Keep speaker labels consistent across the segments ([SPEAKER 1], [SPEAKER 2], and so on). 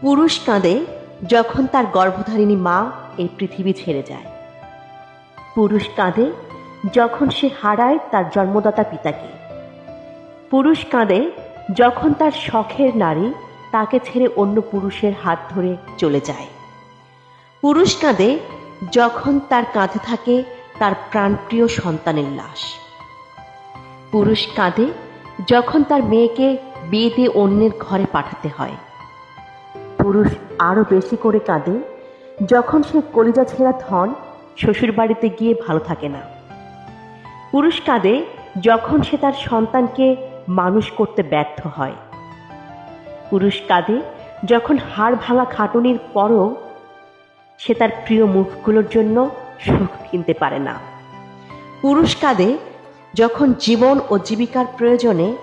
[SPEAKER 1] পুরুষ কাঁদে যখন তার গর্ভধারিণী মা এই পৃথিবী ছেড়ে যায়। পুরুষ কাঁদে যখন সে হারায় তার জন্মদাতা পিতাকে। পুরুষ কাঁদে যখন তার শখের নারী তাকে ছেড়ে অন্য পুরুষের হাত ধরে চলে যায়। পুরুষ কাঁদে যখন তার কাঁধে থাকে তার প্রাণপ্রিয় সন্তানের লাশ। পুরুষ কাঁদে যখন তার মেয়েকে বিয়ে দিয়ে অন্যের ঘরে পাঠাতে হয়। পুরুষ আরও বেশি করে কাঁদে যখন সে কলিজা ছেঁড়া ধন শ্বশুরবাড়িতে গিয়ে ভালো থাকে না। পুরুষ কাঁদে যখন সে তার সন্তানকে মানুষ করতে ব্যর্থ হয়। পুরুষ কাঁদে যখন হাড় ভাঙা খাটুনির পরও সে তার প্রিয় মুখগুলোর জন্য সুখ কিনতে পারে না। পুরুষ কাঁদে যখন জীবন ও জীবিকার প্রয়োজনে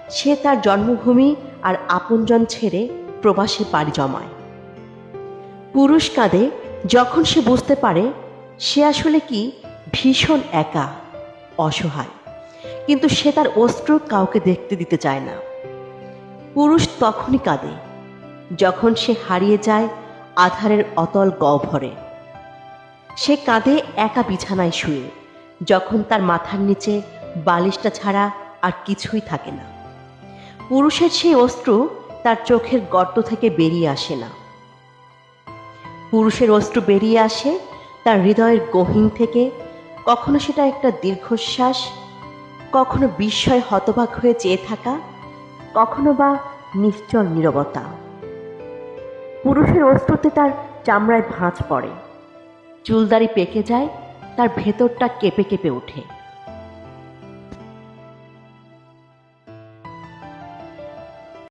[SPEAKER 1] সে তার জন্মভূমি আর আপনজন ছেড়ে প্রবাসে পাড়ি জমায়। পুরুষ কাঁদে যখন সে বুঝতে পারে সে আসলে কি ভীষণ একা, অসহায়, কিন্তু সে তার অশ্রু কাউকে দেখতে দিতে চায় না। পুরুষ তখনই কাঁদে যখন সে হারিয়ে যায় আধারের অতল গহ্বরে। সে কাঁদে একা বিছানায় শুয়ে যখন তার মাথার নিচে বালিশটা ছাড়া আর কিছুই থাকে না। পুরুষের সেই অশ্রু তার চোখের গর্ত থেকে বেরিয়ে আসে না। পুরুষের অশ্রু বেরিয়ে আসে তার হৃদয়ের গহীন থেকে, কখনো সেটা একটা দীর্ঘশ্বাস, কখনো বিস্ময় হতবাক হয়ে চেয়ে থাকা, কখনো বা নিশ্চল নীরবতা। পুরুষের অশ্রুতে তার চামড়ায় ভাঁজ পড়ে, চুলদাড়ি পেকে যায়, তার ভেতরটা কেঁপে কেঁপে ওঠে।